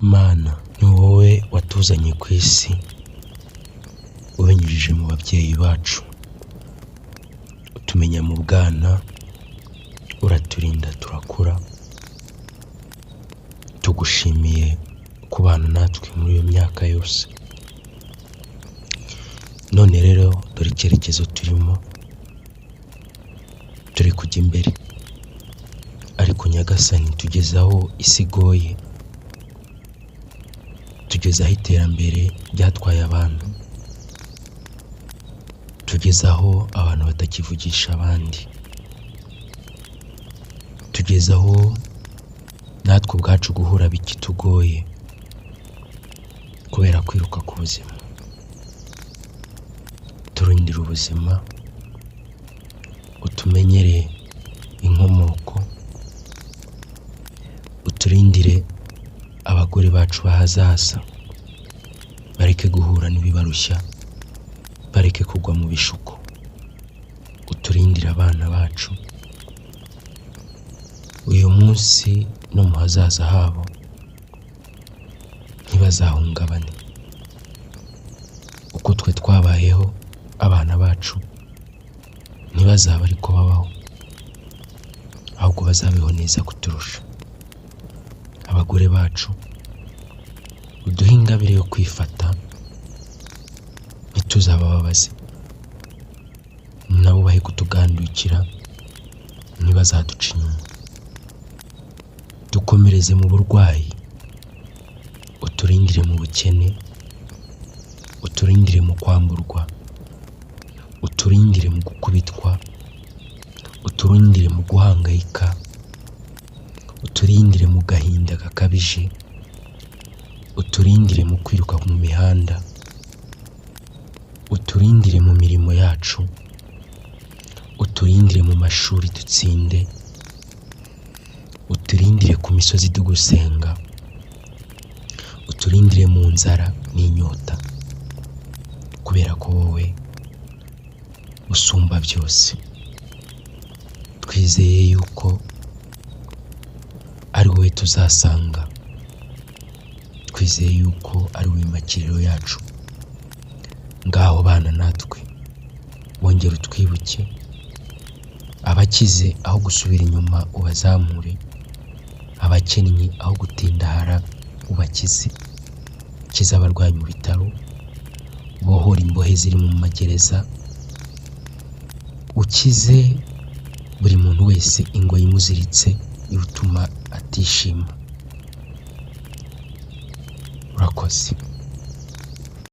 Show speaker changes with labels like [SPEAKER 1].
[SPEAKER 1] Mana ni wowe watuzanye ku isi ubinyujije mu babyeyi bacu, utumenya mu bwana, uraturinda turakura, tugushimiye kubana natwe muri iyo myaka yose. None rero dore icyerekezo turimo, turi kujya imbere, ariko Nyagasani tugeze aho isi igoye, tugeze aho iterambere ryatwaye abantu, tugeze aho abantu batakivugisha abandi, tugeze aho natwe ubwacu guhura bikitugoye kubera kwiruka ku buzima. Turindire ubuzima, utumenyere inkomoko, uturindire abagore bacu b'ahazaza, bareke guhura n'ibibarushya, bareke kugwa mu bishuko, uturindire abana bacu uyu munsi no mu hazaza habo, ntibazahungabane. Uko twe twabayeho, abana bacu ntibazaba ariko babaho, ahubwo bazabeho neza kuturusha. Abagore bacu uduhe ingabire yo kwifata, ntituzabababaze, nabo bahe kutugandukira, ntibazaduca inyuma. Dukomereze mu burwayi, uturindire mu bukene, uturindire mu kwamburwa, uturindire mu gukubitwa, uturindire mu guhangayika, uturindire mu gahinda gakabije, uturindire mu kwiruka mu mihanda, uturindire mu mirimo yacu, uturindire mu mashuri dutsinde, uturindire ku misozi tugusenga, uturindire mu nzara n'inyota, kubera ko wowe usumba byose. Twizeye yuko ari wowe tuzasanga, twizeye yuko ari wowe makiriro yacu. Ngaho bana natwe, wongere utwibuke, abakize aho gusubira inyuma ubazamure, abakennye aho gutindahara ubakize. Kiza abarwayi mu bitaro, bohora imbohe ziri mu magereza, ukize buri muntu wese ingoyi imuziritse ibutuma atishima. Urakoze.